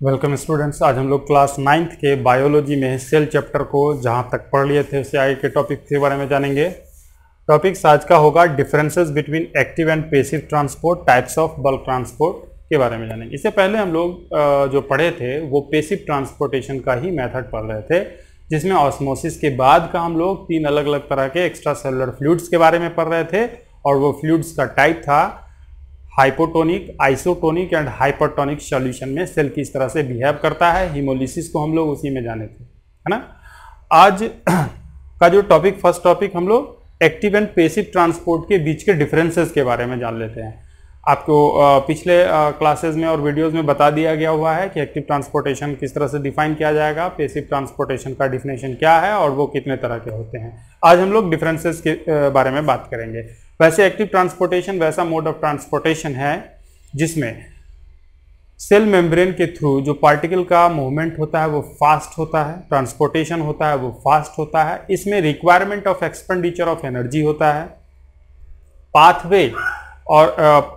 Welcome students. आज हम लोग क्लास 9th के बायोलॉजी में सेल चैप्टर को जहां तक पढ़ लिए थे उससे आगे के टॉपिक के बारे में जानेंगे। टॉपिक्स आज का होगा differences between active and passive transport, types of bulk transport के बारे में जानेंगे। इससे पहले हम लोग जो पढ़े थे वो पैसिव ट्रांसपोर्टेशन का ही मेथड पढ़ रहे थे, जिसमें ऑस्मोसिस के बाद का हम लोग 3 अलग अलग तरह के एक्स्ट्रा सेलुलर फ्लूइड्स के बारे में पढ़ रहे थे और वो फ्लूइड्स का टाइप था hypotonic, isotonic and hypertonic solution में सेल किस तरह से बिहेव करता है। हीमोलिसिस को हम लोग उसी में जाने थे, है ना। आज का जो टॉपिक, फर्स्ट टॉपिक, हम लोग एक्टिव एंड पैसिव ट्रांसपोर्ट के बीच के डिफरेंसेस के बारे में जान लेते हैं। आपको पिछले क्लासेस में और वीडियोस में बता दिया गया हुआ है कि एक्टिव ट्रांसपोर्टेशन किस तरह से डिफाइन किया जाएगा, पैसिव ट्रांसपोर्टेशन का डिफिनेशन क्या है और वो कितने तरह के होते हैं। आज हम लोग डिफरेंसेस के बारे में बात करेंगे। वैसे एक्टिव ट्रांसपोर्टेशन वैसा मोड ऑफ ट्रांसपोर्टेशन है जिसमें सेल मेम्ब्रेन के थ्रू जो पार्टिकल का मूवमेंट होता है वो फास्ट होता है, ट्रांसपोर्टेशन होता है वो फास्ट होता है। इसमें requirement of expenditure of energy होता है। पाथवे और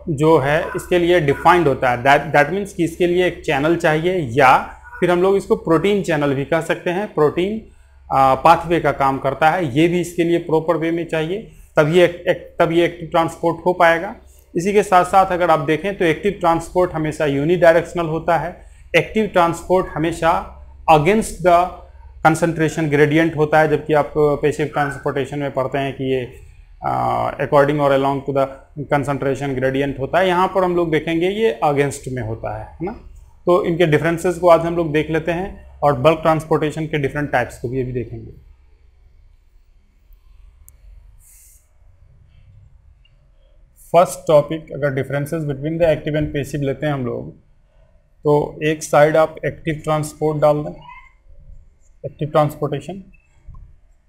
जो है इसके लिए डिफाइंड होता है। दैट मीन्स कि इसके लिए एक चैनल चाहिए, या फिर हम लोग इसको प्रोटीन चैनल भी कह सकते हैं। प्रोटीन पाथवे का काम करता है, ये भी इसके लिए प्रॉपर वे में चाहिए, तब ये एक्टिव ट्रांसपोर्ट हो पाएगा। इसी के साथ साथ अगर आप देखें तो एक्टिव ट्रांसपोर्ट हमेशा यूनिडायरेक्शनल होता है। एक्टिव ट्रांसपोर्ट हमेशा अगेंस्ट द कंसंट्रेशन ग्रेडियंट होता है, जबकि आप पैसिव ट्रांसपोर्टेशन में पढ़ते हैं कि ये अकॉर्डिंग और along to the concentration gradient होता है। यहाँ पर हम लोग देखेंगे ये अगेंस्ट में होता है ना। तो इनके डिफरेंसेस को आज हम लोग देख लेते हैं और बल्क ट्रांसपोर्टेशन के डिफरेंट टाइप्स को भी अभी देखेंगे। फर्स्ट टॉपिक, अगर differences between the active and passive लेते हैं हम लोग, तो एक साइड आप एक्टिव ट्रांसपोर्ट डाल दें, एक्टिव ट्रांसपोर्टेशन,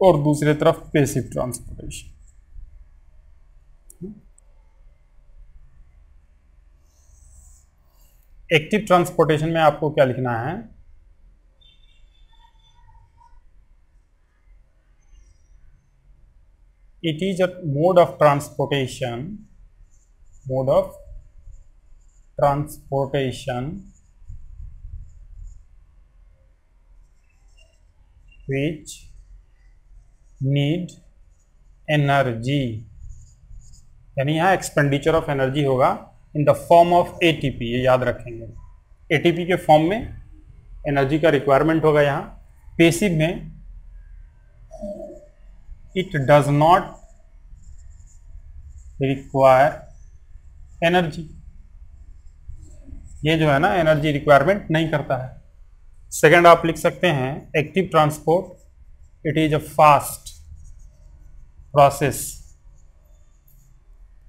और दूसरी तरफ पैसिव ट्रांसपोर्टेशन। एक्टिव ट्रांसपोर्टेशन में आपको क्या लिखना है, it is a mode of transportation which need energy, यानी यहाँ एक्सपेंडिचर ऑफ एनर्जी होगा in the form of ATP. ये याद रखेंगे, एटीपी के फॉर्म में एनर्जी का रिक्वायरमेंट होगा। यहाँ पैसिव में it does not require energy, ये जो है ना एनर्जी रिक्वायरमेंट नहीं करता है। सेकंड आप लिख सकते हैं active transport, it is a fast process.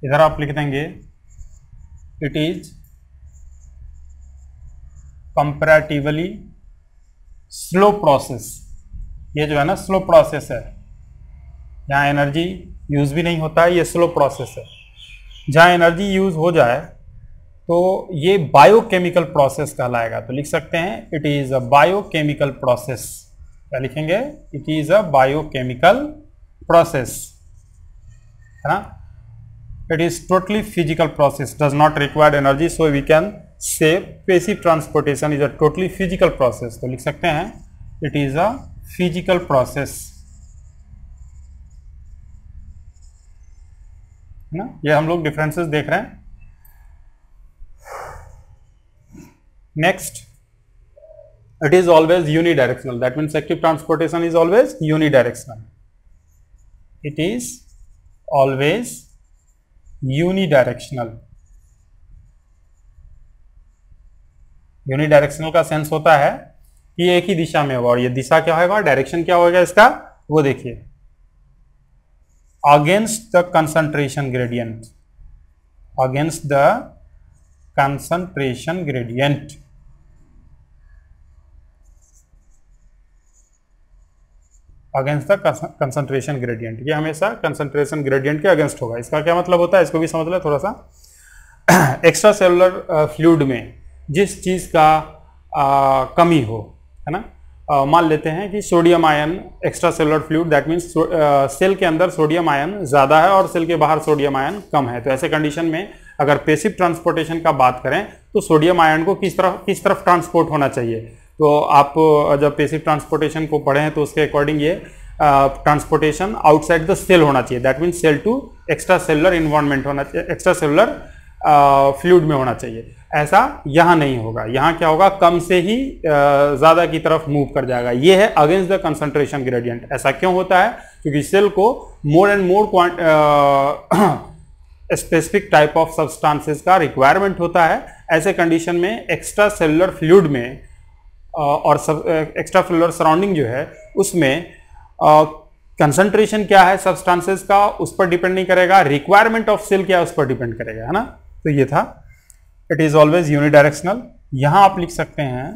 इधर आप लिख देंगे it is comparatively slow process. ये जो है ना स्लो प्रोसेस है, यहाँ एनर्जी यूज भी नहीं होता है, ये स्लो प्रोसेस है। जहाँ एनर्जी यूज हो जाए तो ये बायोकेमिकल प्रोसेस कहलाएगा। तो लिख सकते हैं it is a biochemical process. क्या लिखेंगे, it is a biochemical process, है ना। It is totally physical process, does not require energy, so we can say passive transportation is a totally physical process. तो लिख सकते हैं it is a physical process, है ना। ये हम लोग डिफरेंसेस देख रहे हैं। Next, it is always unidirectional, that means active transportation is always unidirectional. It is always unidirectional. Unidirectional का सेंस होता है कि एक ही दिशा में होगा, और ये दिशा क्या होगा, डायरेक्शन क्या होगा इसका, वो देखिए, against the concentration gradient, against the concentration gradient, against the concentration gradient। ये हमेशा concentration gradient के अगेंस्ट होगा। इसका क्या मतलब होता है, इसको भी समझ ले थोड़ा सा। एक्स्ट्रा सेलुलर फ्लूइड में जिस चीज का कमी हो, है ना, मान लेते हैं कि sodium ion extra cellular fluid, that means cell के अंदर सोडियम आयन ज़्यादा है और सेल के बाहर सोडियम आयन कम है। तो ऐसे कंडीशन में अगर पेसिव ट्रांसपोर्टेशन का बात करें तो सोडियम आयन को किस तरफ ट्रांसपोर्ट होना चाहिए। तो आप जब पेसिव ट्रांसपोर्टेशन को पढ़े हैं तो उसके अकॉर्डिंग ये ट्रांसपोर्टेशन आउटसाइड द सेल होना चाहिए, that means cell to extra cellular environment होना चाहिए, एक्स्ट्रा सेलुलर फ्लूइड में होना चाहिए। ऐसा यहाँ नहीं होगा, यहाँ क्या होगा, कम से ही ज़्यादा की तरफ मूव कर जाएगा। ये है अगेंस्ट द कंसंट्रेशन ग्रेडियंट। ऐसा क्यों होता है? क्योंकि सेल को more and more specific type of substances का रिक्वायरमेंट होता है। ऐसे कंडीशन में एक्स्ट्रा सेलुलर फ्लूइड में और एक्स्ट्रा सेलुलर सराउंडिंग जो है उसमें कंसंट्रेशन क्या है सब्सटेंसेस का उस पर डिपेंड नहीं करेगा, रिक्वायरमेंट ऑफ सेल क्या है उस पर डिपेंड करेगा, है ना। तो ये था, इट इज ऑलवेज यूनिडायरेक्शनल। यहां आप लिख सकते हैं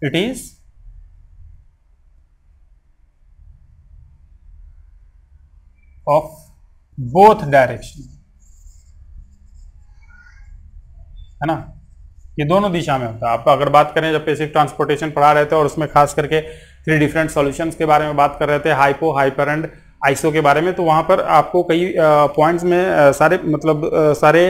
it is of both direction, है ना। ये दोनों दिशा में होता है। आप अगर बात करें जब पेसिव ट्रांसपोर्टेशन पढ़ा रहे थे और उसमें खास करके 3 डिफरेंट सॉल्यूशंस के बारे में बात कर रहे थे, हाइपो, हाइपर एंड आइसो के बारे में, तो वहां पर आपको कई पॉइंट्स में सारे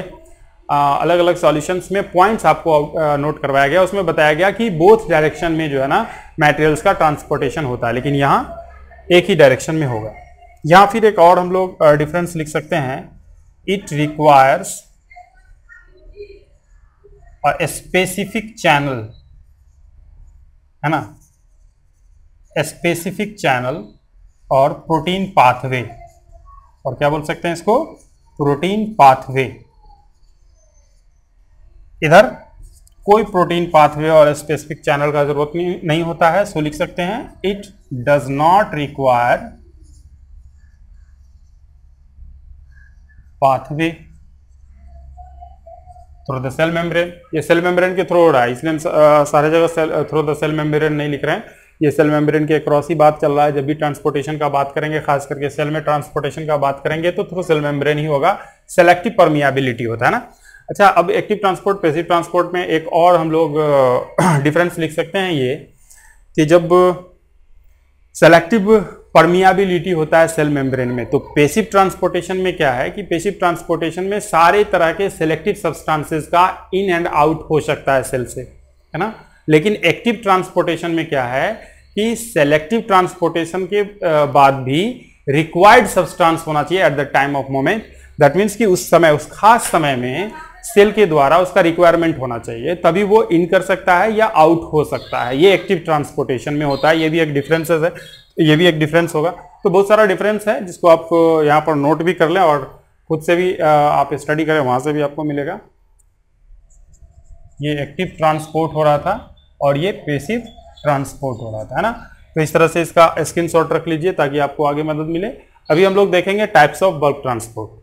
अलग अलग सॉल्यूशंस में पॉइंट्स आपको नोट करवाया गया। उसमें बताया गया कि बोथ डायरेक्शन में जो है ना मटेरियल्स का ट्रांसपोर्टेशन होता है, लेकिन यहाँ एक ही डायरेक्शन में होगा। यहाँ फिर एक और हम लोग डिफरेंस लिख सकते हैं, it requires a specific channel, है ना, स्पेसिफिक चैनल और प्रोटीन पाथवे, और क्या बोल सकते हैं इसको, प्रोटीन पाथवे। इधर कोई प्रोटीन पाथवे और स्पेसिफिक चैनल का जरूरत नहीं होता है, सो लिख सकते हैं it does not require pathway through the cell membrane. ये सेल मेम्ब्रेन के थ्रू हो रहा है, इसलिए हम सारे जगह थ्रू द सेल मेम्ब्रेन नहीं लिख रहे हैं। ये सेल मेम्ब्रेन के अक्रॉस ही बात चल रहा है। जब भी ट्रांसपोर्टेशन का बात करेंगे, खास करके सेल में ट्रांसपोर्टेशन का बात करेंगे, तो थ्रू सेल मेम्ब्रेन ही होगा। सेलेक्टिव परमियाबिलिटी होता है ना। अच्छा, अब एक्टिव ट्रांसपोर्ट, पैसिव ट्रांसपोर्ट में एक और हम लोग डिफरेंस लिख सकते हैं, ये कि जब सेलेक्टिव परमियाबिलिटी होता है सेल मेम्ब्रेन में, तो पैसिव ट्रांसपोर्टेशन में क्या है कि पैसिव ट्रांसपोर्टेशन में सारे तरह के सेलेक्टिव सब्सटेंसेस का इन एंड आउट हो सकता है सेल से, है ना। लेकिन एक्टिव ट्रांसपोर्टेशन में क्या है कि सेलेक्टिव ट्रांसपोर्टेशन के बाद भी रिक्वायर्ड सब्सटेंस होना चाहिए at the time of moment. That means कि उस समय, उस खास समय में सेल के द्वारा उसका रिक्वायरमेंट होना चाहिए, तभी वो इन कर सकता है या आउट हो सकता है। ये एक्टिव ट्रांसपोर्टेशन में होता है। ये भी एक डिफरेंस है, ये भी एक डिफरेंस होगा। तो बहुत सारा डिफरेंस है जिसको आप यहाँ पर नोट भी कर लें और खुद से भी आप स्टडी करें, वहां से भी आपको मिलेगा। ये एक्टिव ट्रांसपोर्ट हो रहा था और ये पैसिव ट्रांसपोर्ट हो रहा था, है ना। तो इस तरह से इसका स्क्रीनशॉट रख लीजिए ताकि आपको आगे मदद मिले। अभी हम लोग देखेंगे types of bulk transport.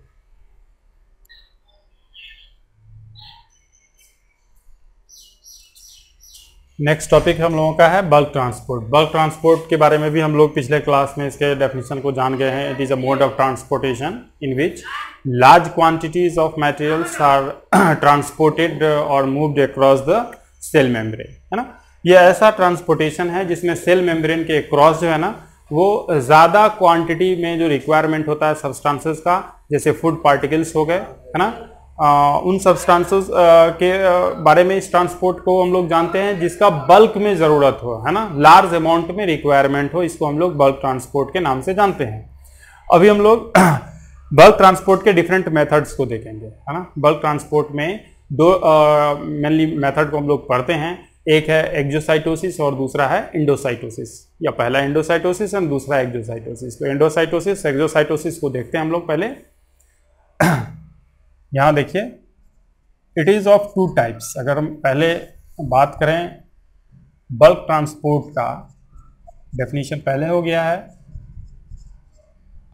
Next topic हम लोगों का है बल्क ट्रांसपोर्ट। बल्क ट्रांसपोर्ट के बारे में भी हम लोग पिछले क्लास में इसके डेफिनेशन को जान गए हैं। It is a mode of transportation in which large quantities of materials are transported और moved across the cell membrane, है ना। ये ऐसा ट्रांसपोर्टेशन है जिसमें सेल मेम्ब्रेन के क्रॉस जो है ना वो ज़्यादा क्वांटिटी में जो रिक्वायरमेंट होता है सब्सटेंसेस का, जैसे फूड पार्टिकल्स हो गए, है ना, उन सब्सटेंसेस के बारे में इस ट्रांसपोर्ट को हम लोग जानते हैं जिसका बल्क में ज़रूरत हो, है ना, लार्ज अमाउंट में रिक्वायरमेंट हो, इसको हम लोग बल्क ट्रांसपोर्ट के नाम से जानते हैं। अभी हम लोग बल्क ट्रांसपोर्ट के डिफरेंट मेथड्स को देखेंगे, है ना। बल्क ट्रांसपोर्ट में दो मेनली मेथड को हम लोग पढ़ते हैं। एक है एक्सोसाइटोसिस और दूसरा है इंडोसाइटोसिस, या पहला इंडोसाइटोसिस और दूसरा एक्सोसाइटोसिस। तो इंडोसाइटोसिस एक्सोसाइटोसिस को देखते हैं हम लोग पहले। यहाँ देखिए, इट इज ऑफ 2 टाइप्स। अगर हम पहले बात करें बल्क ट्रांसपोर्ट का, डेफिनेशन पहले हो गया है,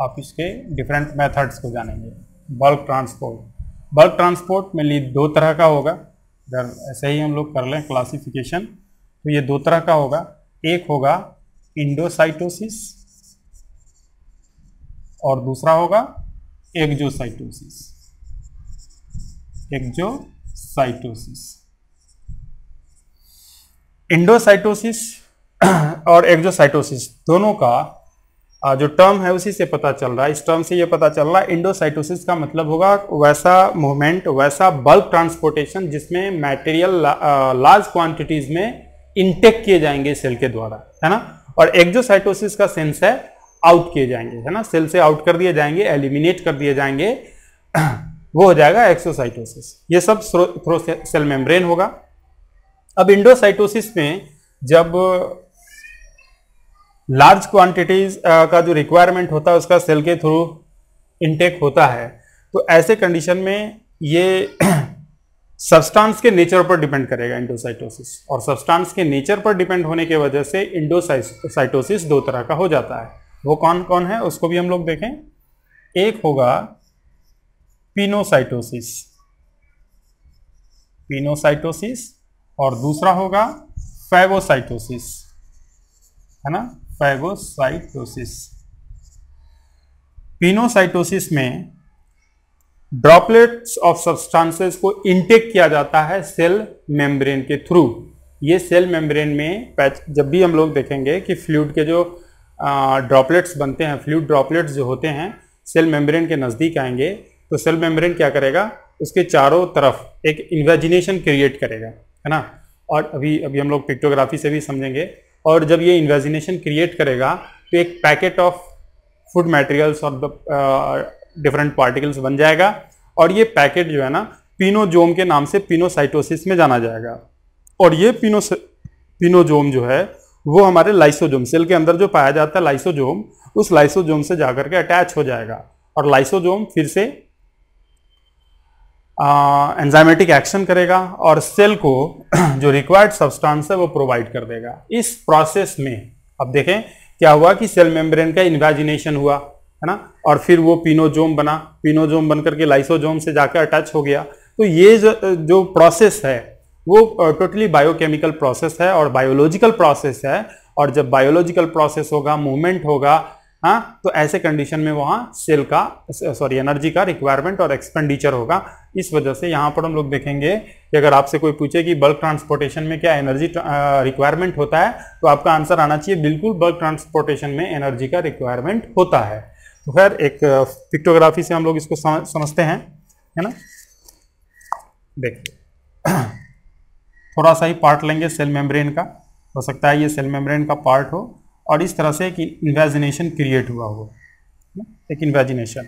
आप इसके डिफरेंट मेथड्स को जानेंगे। बल्क ट्रांसपोर्ट मेनली 2 तरह का होगा। अगर ऐसे ही हम लोग कर लें क्लासिफिकेशन, तो ये 2 तरह का होगा। एक होगा इंडोसाइटोसिस और दूसरा होगा एक्सोसाइटोसिस। इंडोसाइटोसिस और एक्सोसाइटोसिस दोनों का जो टर्म है उसी से पता चल रहा है। इस टर्म से ये पता चल रहा है इंडोसाइटोसिस का मतलब होगा वैसा मूवमेंट, वैसा बल्क ट्रांसपोर्टेशन जिसमें मटेरियल लार्ज क्वांटिटीज में इनटेक किए जाएंगे सेल के द्वारा, है ना। और एक्जोसाइटोसिस का सेंस है आउट किए जाएंगे, है ना, सेल से आउट कर दिए जाएंगे, एलिमिनेट कर दिए जाएंगे, वो हो जाएगा एक्सोसाइटोसिस। ये सब थ्रू सेल मेम्ब्रेन होगा। अब इंडोसाइटोसिस में जब लार्ज क्वांटिटीज का जो रिक्वायरमेंट होता है उसका सेल के थ्रू इनटेक होता है, तो ऐसे कंडीशन में ये सब्सटेंस के नेचर पर डिपेंड करेगा इंडोसाइटोसिस, और सब्सटेंस के नेचर पर डिपेंड होने की वजह से इंडोसाइटोसिस दो तरह का हो जाता है। वो कौन कौन है उसको भी हम लोग देखें। एक होगा पिनोसाइटोसिस, पिनोसाइटोसिस, और दूसरा होगा फैगोसाइटोसिस, है ना, फैगोसाइटोसिस। पिनोसाइटोसिस में ड्रॉपलेट्स ऑफ सब्सटेंसेस को इनटेक किया जाता है सेल मेम्ब्रेन के थ्रू। ये सेल मेम्ब्रेन में पैच, जब भी हम लोग देखेंगे कि फ्लूइड के जो ड्रॉपलेट्स बनते हैं, फ्लूइड ड्रॉपलेट्स जो होते हैं सेल मेम्ब्रेन के नज़दीक आएंगे तो सेल मेम्ब्रेन क्या करेगा, उसके चारों तरफ एक इन्वेजिनेशन क्रिएट करेगा, है ना। और अभी हम लोग पिक्टोग्राफी से भी समझेंगे। और जब ये इन्वेजिनेशन क्रिएट करेगा तो एक पैकेट ऑफ फूड मटेरियल्स और डिफरेंट पार्टिकल्स बन जाएगा, और ये पैकेट जो है ना पिनोजोम के नाम से पिनोसाइटोसिस में जाना जाएगा। और ये पिनोजोम जो है वो हमारे लाइसोजोम, सेल के अंदर जो पाया जाता है लाइसोजोम, उस लाइसोजोम से जाकर के अटैच हो जाएगा, और लाइसोजोम फिर से एंजाइमेटिक एक्शन करेगा और सेल को जो रिक्वायर्ड सब्सटेंस है वो प्रोवाइड कर देगा। इस प्रोसेस में अब देखें क्या हुआ कि सेल मेम्ब्रेन का इन्वेजिनेशन हुआ, है ना, और फिर वो पिनोजोम बना, पिनोजोम बनकर के लाइसोजोम से जाकर अटैच हो गया। तो ये जो प्रोसेस है वो टोटली बायोकेमिकल प्रोसेस है और बायोलॉजिकल प्रोसेस है। और जब बायोलॉजिकल प्रोसेस होगा, मूवमेंट होगा, हाँ, तो ऐसे कंडीशन में वहाँ सेल का एनर्जी का रिक्वायरमेंट और एक्सपेंडिचर होगा। इस वजह से यहाँ पर हम लोग देखेंगे कि अगर आपसे कोई पूछे कि बल्क ट्रांसपोर्टेशन में क्या एनर्जी रिक्वायरमेंट होता है, तो आपका आंसर आना चाहिए बिल्कुल बल्क ट्रांसपोर्टेशन में एनर्जी का रिक्वायरमेंट होता है। तो खैर एक पिक्टोग्राफी से हम लोग इसको समझते हैं, है ना। देखिए थोड़ा सा ही पार्ट लेंगे सेल मेम्ब्रेन का, हो सकता है ये सेल मेम्ब्रेन का पार्ट हो और इस तरह से एक इन्वेजिनेशन क्रिएट हुआ हो, एक इन्वेजिनेशन,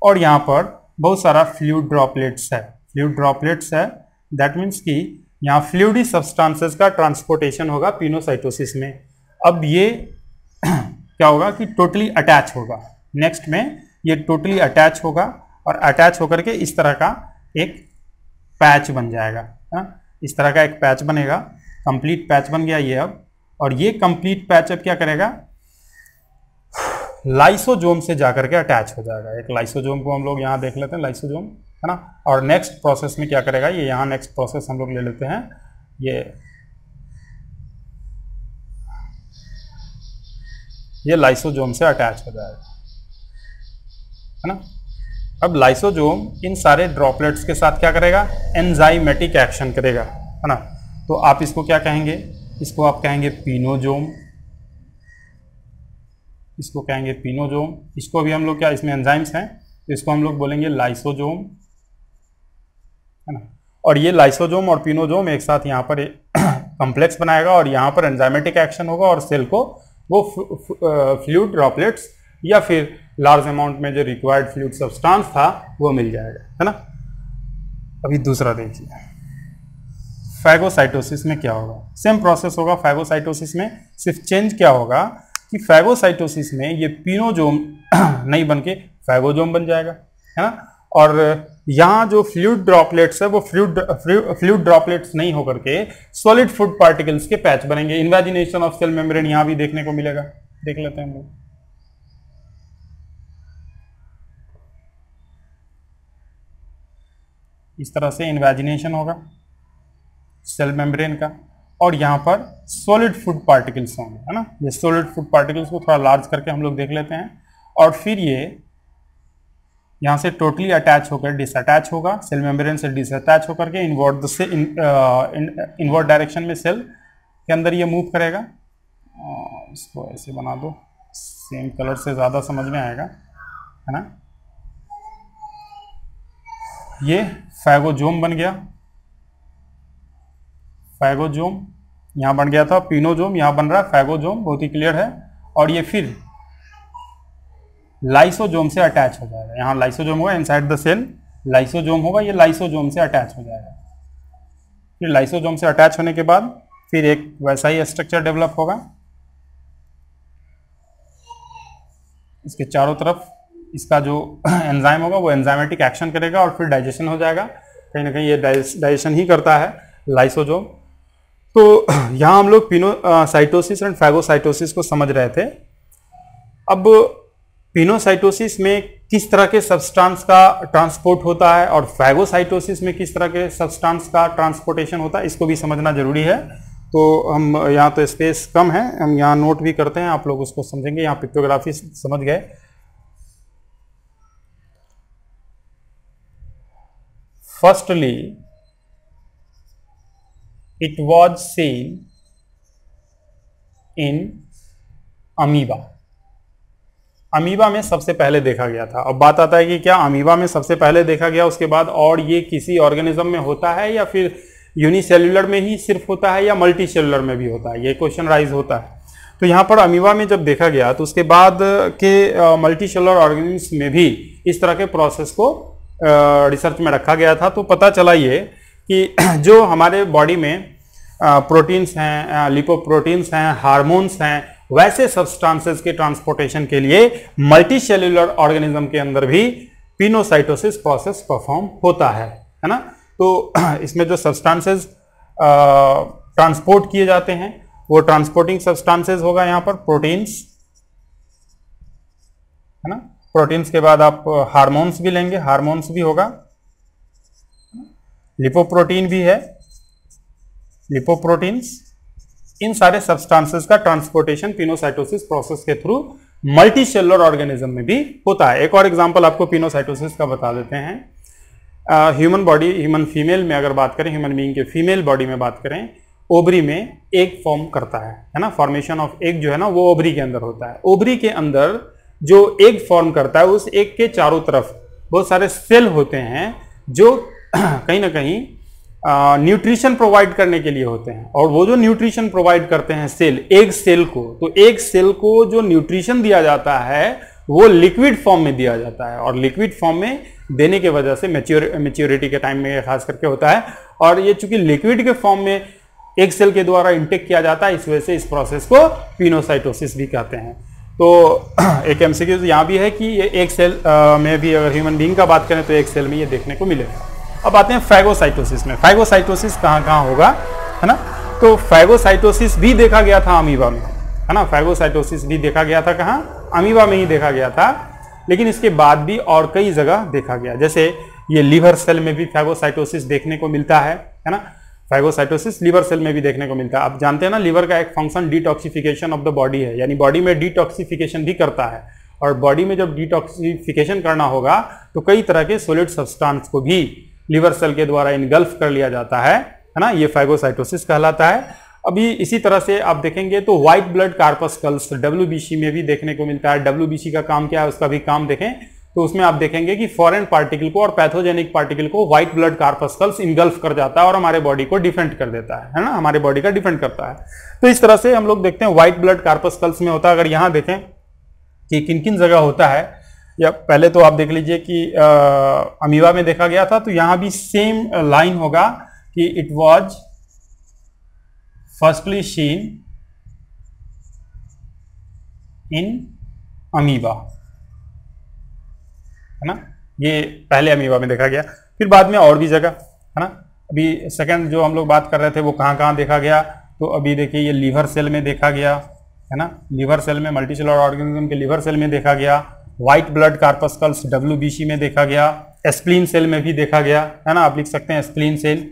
और यहाँ पर बहुत सारा फ्लूइड ड्रॉपलेट्स है, फ्लूइड ड्रॉपलेट्स है। दैट मीन्स कि यहाँ फ्लूइडी सब्सटेंसेस का ट्रांसपोर्टेशन होगा पिनोसाइटोसिस में। अब ये क्या होगा कि टोटली अटैच होगा, नेक्स्ट में ये टोटली अटैच होगा और अटैच होकर के इस तरह का एक पैच बन जाएगा, है ना, इस तरह का एक पैच बनेगा, कंप्लीट पैच बन गया ये अब। और ये कंप्लीट पैच अब क्या करेगा, लाइसोजोम से जाकर के अटैच हो जाएगा। एक लाइसोजोम को हम लोग यहाँ देख लेते हैं, लाइसोजोम, है ना। और नेक्स्ट प्रोसेस में क्या करेगा, ये यहाँ नेक्स्ट प्रोसेस हम लोग ले लेते हैं, ये लाइसोजोम से अटैच हो जाएगा, है ना। अब लाइसोजोम इन सारे ड्रॉपलेट्स के साथ क्या करेगा, एंजाइमेटिक एक्शन करेगा, है ना। तो आप इसको क्या कहेंगे, इसको आप कहेंगे पिनोजोम, इसको कहेंगे पिनोजोम। इसको भी हम लोग क्या, इसमें एंजाइम्स हैं तो इसको हम लोग बोलेंगे लाइसोजोम, है ना। और ये लाइसोजोम और पिनोजोम एक साथ यहाँ पर कॉम्प्लेक्स बनाएगा और यहाँ पर एंजाइमेटिक एक्शन होगा और सेल को वो फ्लूइड ड्रॉपलेट्स या फिर लार्ज अमाउंट में जो रिक्वायर्ड फ्लूइड सब्सटेंस था वो मिल जाएगा, है ना। अभी दूसरा देखिए, फैगोसाइटोसिस में क्या होगा, सेम प्रोसेस होगा फैगोसाइटोसिस में, सिर्फ चेंज क्या होगा कि फैगोसाइटोसिस में ये पिनोजोम नहीं बन के फैगोजोम बन जाएगा, है ना। और यहाँ जो फ्लूइड ड्रॉपलेट्स है वो फ्लूइड ड्रॉपलेट्स नहीं होकर के सॉलिड फूड पार्टिकल्स के पैच बनेंगे। इन्वेजिनेशन ऑफ सेल मेम्ब्रेन यहाँ भी देखने को मिलेगा, देख लेते हैं हम लोग। इस तरह से इन्वेजिनेशन होगा सेल मेम्ब्रेन का और यहाँ पर सॉलिड फूड पार्टिकल्स होंगे, है ना। ये सॉलिड फूड पार्टिकल्स को थोड़ा लार्ज करके हम लोग देख लेते हैं। और फिर ये यहाँ से टोटली अटैच होकर डिसअटैच होगा, सेल मेम्ब्रेन से डिसअटैच होकर के इनवर्ड डायरेक्शन में सेल के अंदर ये मूव करेगा। इसको ऐसे बना दो, सेम कलर से ज़्यादा समझ में आएगा, है ना। ये फैगोजोम बन गया, फैगोजोम यहाँ बन गया था, पिनोजोम यहाँ बन रहा है फैगोजोम, बहुत ही क्लियर है। और ये फिर लाइसोजोम से अटैच हो जाएगा, यहाँ लाइसोजोम होगा इनसाइड द सेल, लाइसोजोम होगा, ये लाइसोजोम से अटैच हो जाएगा। फिर लाइसोजोम से अटैच होने के बाद फिर एक वैसा ही स्ट्रक्चर डेवलप होगा, इसके चारों तरफ इसका जो एंजाइम होगा वो एंजाइमेटिक एक्शन करेगा और फिर डाइजेशन हो जाएगा, कहीं ना कहीं ये डाइजेशन ही करता है लाइसोजोम। तो यहाँ हम लोग पिनोसाइटोसिस एंड फैगोसाइटोसिस को समझ रहे थे। अब पिनोसाइटोसिस में किस तरह के सब्सटेंस का ट्रांसपोर्ट होता है और फैगोसाइटोसिस में किस तरह के सब्सटेंस का ट्रांसपोर्टेशन होता है, इसको भी समझना जरूरी है। तो हम यहाँ तो स्पेस कम है, हम यहाँ नोट भी करते हैं, आप लोग उसको समझेंगे, यहाँ पिक्टोग्राफी समझ गए। Firstly it was seen in amoeba, amoeba में सबसे पहले देखा गया था। अब बात आता है कि क्या अमीबा में सबसे पहले देखा गया, उसके बाद और ये किसी ऑर्गेनिज्म में होता है या फिर यूनिसेल्युलर में ही सिर्फ होता है या मल्टी सेलुलर में भी होता है, ये क्वेश्चन राइज होता है। तो यहाँ पर अमीबा में जब देखा गया तो उसके बाद के मल्टी सेलुलर ऑर्गेनिज्म में भी इस तरह के प्रोसेस को रिसर्च में रखा गया था। तो पता चला ये कि जो हमारे बॉडी में प्रोटीन्स हैं, लिपोप्रोटीन्स हैं, हार्मोन्स हैं, वैसे सब्सटेंसेस के ट्रांसपोर्टेशन के लिए मल्टी सेलुलर ऑर्गेनिज्म के अंदर भी पिनोसाइटोसिस प्रोसेस परफॉर्म होता है ना। तो इसमें जो सब्सटेंसेस ट्रांसपोर्ट किए जाते हैं वो ट्रांसपोर्टिंग सब्सटेंसेस होगा यहाँ पर प्रोटीन्स, है ना। प्रोटीन्स के बाद आप हार्मोन्स भी लेंगे, हार्मोन्स भी होगा, लिपोप्रोटीन भी है, लिपोप्रोटीन्स, इन सारे सब्सटेंसेस का ट्रांसपोर्टेशन पिनोसाइटोसिस प्रोसेस के थ्रू मल्टी सेलुलर ऑर्गेनिज्म में भी होता है। एक और एग्जांपल आपको पिनोसाइटोसिस का बता देते हैं। ह्यूमन बॉडी, ह्यूमन फीमेल में अगर बात करें, ह्यूमन बीइंग के फीमेल बॉडी में बात करें, ओवरी में एग फॉर्म करता है ना। फॉर्मेशन ऑफ एग जो है ना वो ओवरी के अंदर होता है। ओवरी के अंदर जो एग फॉर्म करता है उस एग के चारों तरफ बहुत सारे सेल होते हैं जो कहीं ना कहीं न्यूट्रिशन प्रोवाइड करने के लिए होते हैं। और वो जो न्यूट्रिशन प्रोवाइड करते हैं सेल, एग सेल को, तो एग सेल को जो न्यूट्रिशन दिया जाता है वो लिक्विड फॉर्म में दिया जाता है। और लिक्विड फॉर्म में देने के वजह से मैच्योरिटी के टाइम में खास करके होता है। और ये चूंकि लिक्विड के फॉर्म में एग सेल के द्वारा इंटेक किया जाता है, इस वजह से इस प्रोसेस को पिनोसाइटोसिस भी कहते हैं। तो एक एमसीक्यू यहाँ भी है कि ये एग सेल में भी अगर ह्यूमन बीइंग का बात करें तो एग सेल में ये देखने को मिलेगा। अब आते हैं फैगोसाइटोसिस में। फैगोसाइटोसिस कहाँ होगा, है ना। तो फैगोसाइटोसिस भी देखा गया था अमीबा में, है ना। फैगोसाइटोसिस भी देखा गया था कहाँ, अमीबा में ही देखा गया था। लेकिन इसके बाद भी और कई जगह देखा गया, जैसे ये लीवर सेल में भी फैगोसाइटोसिस देखने को मिलता है ना। फैगोसाइटोसिस लीवर सेल में भी देखने को मिलता है। आप जानते हैं ना, लीवर का एक function detoxification of the body है, यानी बॉडी में डिटॉक्सिफिकेशन भी करता है। और बॉडी में जब डिटॉक्सिफिकेशन करना होगा तो कई तरह के सॉलिड सब्सटेंस को भी लीवर सेल के द्वारा इनगल्फ कर लिया जाता है ना। ये फैगोसाइटोसिस कहलाता है। अभी इसी तरह से आप देखेंगे तो व्हाइट ब्लड कार्पस्कल्स WBC में भी देखने को मिलता है। WBC का काम क्या है, उसका भी काम देखें तो उसमें आप देखेंगे कि फॉरेन पार्टिकल को और पैथोजेनिक पार्टिकल को व्हाइट ब्लड कार्पस्कल्स इनगल्फ कर जाता है और हमारे बॉडी को डिफेंड कर देता है ना, हमारे बॉडी का डिफेंड करता है। तो इस तरह से हम लोग देखते हैं व्हाइट ब्लड कार्पस्कल्स में होता है। अगर यहाँ देखें कि किन किन जगह होता है, या पहले तो आप देख लीजिए कि अमीबा में देखा गया था, तो यहां भी सेम लाइन होगा कि it was firstly seen in amoeba, है ना। ये पहले अमीबा में देखा गया, फिर बाद में और भी जगह, है ना। अभी सेकंड जो हम लोग बात कर रहे थे वो कहाँ देखा गया, तो अभी देखिए ये लीवर सेल में देखा गया, है ना। लीवर सेल में, मल्टी सेलुलर ऑर्गेनिज्म के लीवर सेल में देखा गया। व्हाइट ब्लड कार्पस्कल्स WBC में देखा गया। स्प्लीन सेल में भी देखा गया, है ना। आप लिख सकते हैं स्प्लीन सेल,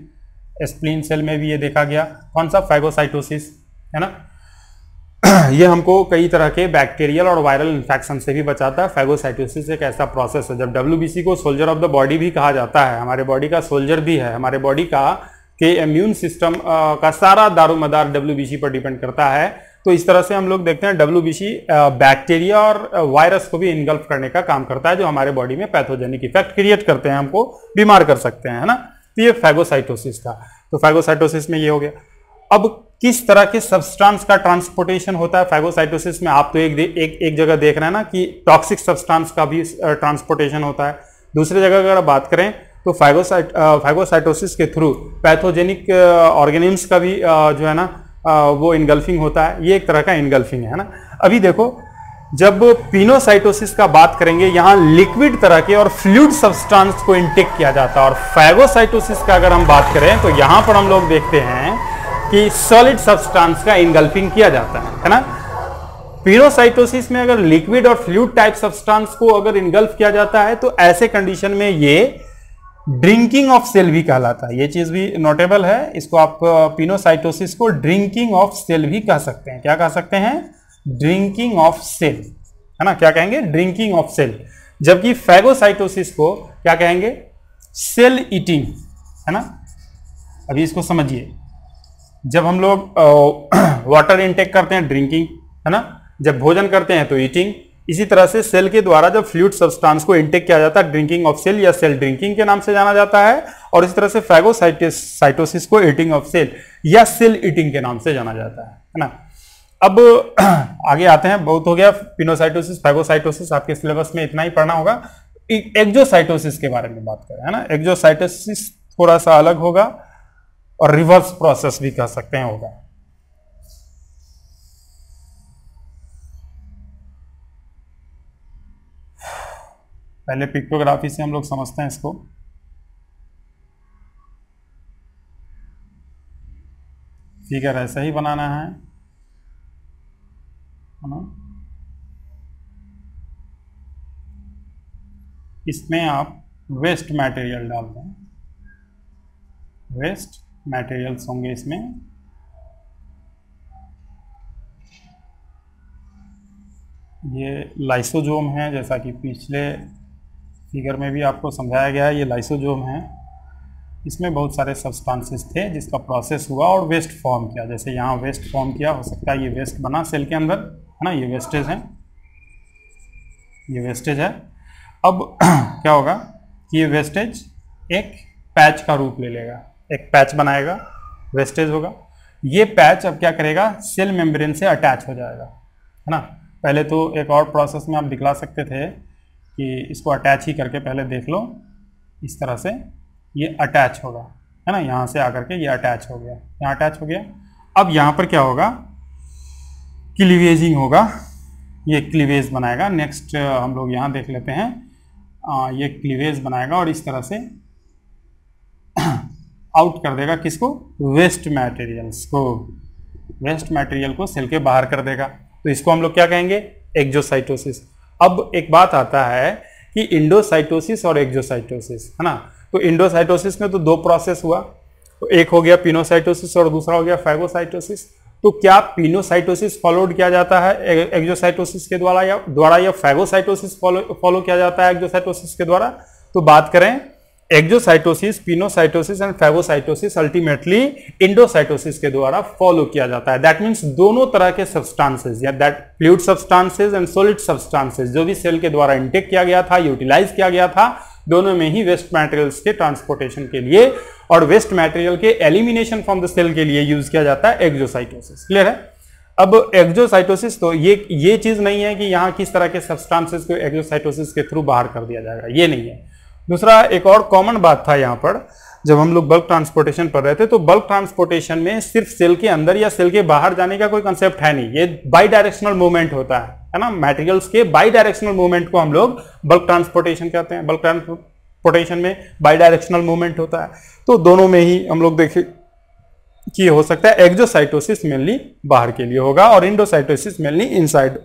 स्प्लीन सेल में भी ये देखा गया। कौन सा, फैगोसाइटोसिस, है ना। ये हमको कई तरह के बैक्टीरियल और वायरल इन्फेक्शन से भी बचाता है। फैगोसाइटोसिस एक ऐसा प्रोसेस है, जब WBC को सोल्जर ऑफ द बॉडी भी कहा जाता है, हमारे बॉडी का सोल्जर भी है, हमारे बॉडी का के इम्यून सिस्टम का सारा दारोमदार WBC पर डिपेंड करता है। तो इस तरह से हम लोग देखते हैं WBC बैक्टीरिया और वायरस को भी इनगल्फ करने का काम करता है, जो हमारे बॉडी में पैथोजेनिक इफेक्ट क्रिएट करते हैं, हमको बीमार कर सकते हैं, है ना। तो ये फैगोसाइटोसिस था। तो फैगोसाइटोसिस में ये हो गया। अब किस तरह के सब्सटेंस का ट्रांसपोर्टेशन होता है फैगोसाइटोसिस में? आप तो एक जगह देख रहे हैं ना कि टॉक्सिक सब्सटेंस का भी ट्रांसपोर्टेशन होता है। दूसरी जगह अगर बात करें तो फैगोसाइटोसिस के थ्रू पैथोजेनिक ऑर्गेनिम्स का भी जो है ना वो इनगल्फिंग होता है। ये एक तरह का इनगल्फिंग है ना। अभी देखो, जब पिनोसाइटोसिस का बात करेंगे, यहां लिक्विड तरह के और फ्लूइड सब्सटेंस को इंटेक किया जाता है, और फैगोसाइटोसिस का अगर हम बात करें तो यहां पर हम लोग देखते हैं कि सॉलिड सब्सटेंस का इनगल्फिंग किया जाता है ना। पिनोसाइटोसिस में अगर लिक्विड और फ्लूइड टाइप सब्सटेंस को अगर इनगल्फ किया जाता है तो ऐसे कंडीशन में ये ड्रिंकिंग ऑफ सेल भी कहलाता है। ये चीज भी नोटेबल है। इसको आप पिनोसाइटोसिस को ड्रिंकिंग ऑफ सेल भी कह सकते हैं। क्या कह सकते हैं? ड्रिंकिंग ऑफ सेल, है ना। क्या कहेंगे? Drinking of cell. जबकि फैगोसाइटोसिस को क्या कहेंगे? सेल ईटिंग, है ना। अभी इसको समझिए। जब हम लोग वाटर इनटेक करते हैं, ड्रिंकिंग, है ना। जब भोजन करते हैं तो ईटिंग। इसी तरह से सेल के द्वारा जब फ्लूइड सब्सटेंस को इनटेक किया जाता है, ड्रिंकिंग ऑफ सेल या सेल ड्रिंकिंग के नाम से जाना जाता है। और इस तरह से फैगोसाइटोसिस को ईटिंग ऑफ सेल या सेल ईटिंग के नाम से जाना जाता है ना। अब आगे आते हैं। बहुत हो गया पिनोसाइटोसिस, फैगोसाइटोसिस, आपके सिलेबस में इतना ही पढ़ना होगा। एक्जोसाइटोसिस के बारे में बात करें, है ना। एक्जोसाइटोसिस थोड़ा सा अलग होगा और रिवर्स प्रोसेस भी कह सकते हैं होगा। पहले पिक्टोग्राफी से हम लोग समझते हैं इसको। फिगर ऐसा ही बनाना है ना। इसमें आप वेस्ट मटेरियल डाल दें। वेस्ट मटेरियल्स होंगे इसमें। ये लाइसोजोम है, जैसा कि पिछले फिगर में भी आपको समझाया गया है। ये लाइसोजोम है। इसमें बहुत सारे सब्सटेंसेस थे जिसका प्रोसेस हुआ और वेस्ट फॉर्म किया। जैसे यहाँ वेस्ट फॉर्म किया, हो सकता है ये वेस्ट बना सेल के अंदर, है ना। ये वेस्टेज है, ये वेस्टेज है। अब क्या होगा कि ये वेस्टेज एक पैच का रूप ले लेगा, एक पैच बनाएगा, वेस्टेज होगा। ये पैच अब क्या करेगा? सेल मेम्ब्रेन से अटैच हो जाएगा, है ना। पहले तो एक और प्रोसेस में आप दिखला सकते थे कि इसको अटैच ही करके पहले देख लो। इस तरह से ये अटैच होगा, है ना। यहाँ से आकर के ये अटैच हो गया, यहाँ अटैच हो गया। अब यहाँ पर क्या होगा? क्लीवेजिंग होगा, ये क्लीवेज बनाएगा। नेक्स्ट हम लोग यहाँ देख लेते हैं। ये क्लीवेज बनाएगा और इस तरह से आउट कर देगा किसको? वेस्ट मटेरियल्स को। वेस्ट मटेरियल को सेल के बाहर कर देगा। तो इसको हम लोग क्या कहेंगे? एक्जोसाइटोसिस। अब एक बात आता है कि इंडोसाइटोसिस और एक्जोसाइटोसिस, है ना। तो इंडोसाइटोसिस में तो दो प्रोसेस हुआ। तो एक हो गया पिनोसाइटोसिस और दूसरा हो गया फैगोसाइटोसिस। तो क्या पिनोसाइटोसिस फॉलोड किया जाता है एक्जोसाइटोसिस के द्वारा या फैगोसाइटोसिस फॉलो किया जाता है एक्जोसाइटोसिस के द्वारा? तो बात करें exocytosis, pinocytosis and phagocytosis ultimately endocytosis के द्वारा फॉलो किया जाता है। दैट मीन्स दोनों तरह के सब्सटेंसेस या that fluid substances and solid substances जो भी सेल के द्वारा इंटेक किया गया था, यूटिलाइज किया गया था, दोनों में ही वेस्ट मटेरियल्स के ट्रांसपोर्टेशन के लिए और वेस्ट मटेरियल के एलिमिनेशन फ्रॉम द सेल के लिए यूज किया जाता है एक्जोसाइटोसिस। क्लियर है? अब एक्जोसाइटोसिस तो ये चीज नहीं है कि यहाँ किस तरह के सब्सटेंसेस को एक्जोसाइटोसिस के थ्रू बाहर कर दिया जाएगा, ये नहीं है। दूसरा एक और कॉमन बात था यहाँ पर, जब हम लोग बल्क ट्रांसपोर्टेशन पढ़ रहे थे, तो बल्क ट्रांसपोर्टेशन में सिर्फ सेल के अंदर या सेल के बाहर जाने का कोई कंसेप्ट है नहीं। ये बाई डायरेक्शनल मूवमेंट होता है ना। मटेरियल्स के बाई डायरेक्शनल मूवमेंट को हम लोग बल्क ट्रांसपोर्टेशन कहते हैं। बल्क ट्रांसपोर्टेशन में बाई डायरेक्शनल मूवमेंट होता है। तो दोनों में ही हम लोग देखें कि हो सकता है एक्जोसाइटोसिस मेनली बाहर के लिए होगा और endocytosis mainly inside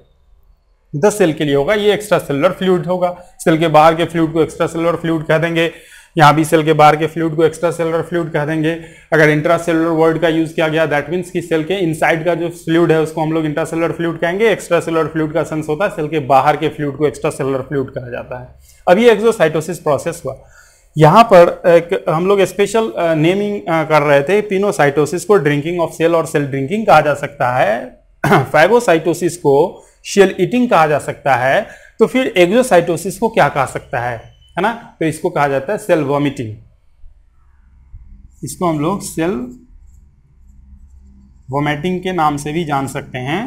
the cell के लिए होगा। ये एक्स्ट्रा सेलुलर फ्लूइड होगा। सेल के बाहर के फ्लूइड को एक्स्ट्रा सेलुलर फ्लूइड कह देंगे। यहाँ भी सेल के बाहर के फ्लूइड को एक्स्ट्रा सेलुलर फ्लूइड कह देंगे। अगर इंट्रा सेलुलर वर्ड का यूज किया गया, दैट मीन्स कि सेल के इनसाइड का जो फ्लूइड है उसको हम लोग इंट्रा सेलुलर फ्लूइड कहेंगे। एक्स्ट्रा सेलुलर फ्लूइड का सेंस होता है सेल के बाहर के फ्लूइड को एक्स्ट्रा सेलुलर फ्लूइड कहा जाता है। अब ये एक्जोसाइटोसिस प्रोसेस हुआ। यहाँ पर हम लोग स्पेशल नेमिंग कर रहे थे। पिनोसाइटोसिस को ड्रिंकिंग ऑफ सेल और सेल ड्रिंकिंग कहा जा सकता है फैगोसाइटोसिस को शेल ईटिंग कहा जा सकता है, तो फिर एक्सोसाइटोसिस को क्या कहा सकता है ना? तो इसको कहा जाता है सेल वॉमिटिंग। इसको हम लोग सेल वोमिटिंग के नाम से भी जान सकते हैं,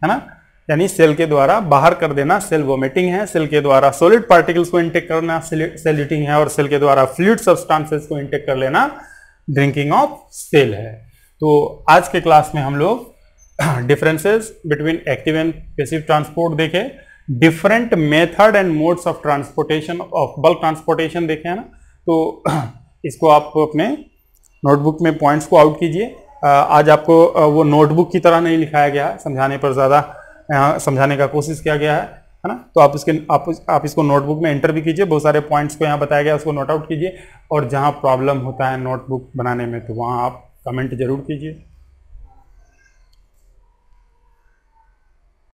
है ना? यानी सेल के द्वारा बाहर कर देना सेल वोमिटिंग है, सेल के द्वारा सॉलिड पार्टिकल्स को इंटेक करना सेल ईटिंग है, और सेल के द्वारा फ्लूइड सब्सटेंसेस को इंटेक कर लेना ड्रिंकिंग ऑफ सेल है। तो आज के क्लास में हम लोग differences between active and passive transport देखे, different method and modes of transportation of bulk transportation देखे, है ना? तो इसको आप अपने नोटबुक में पॉइंट्स को आउट कीजिए। आज आपको वो नोटबुक की तरह नहीं लिखाया गया है, समझाने पर ज़्यादा समझाने का कोशिश किया गया है ना? तो आप इसको नोटबुक में एंटर भी कीजिए, बहुत सारे पॉइंट्स को यहाँ बताया गया उसको नोट आउट कीजिए, और जहाँ प्रॉब्लम होता है नोटबुक बनाने में तो वहाँ आप कमेंट जरूर कीजिए।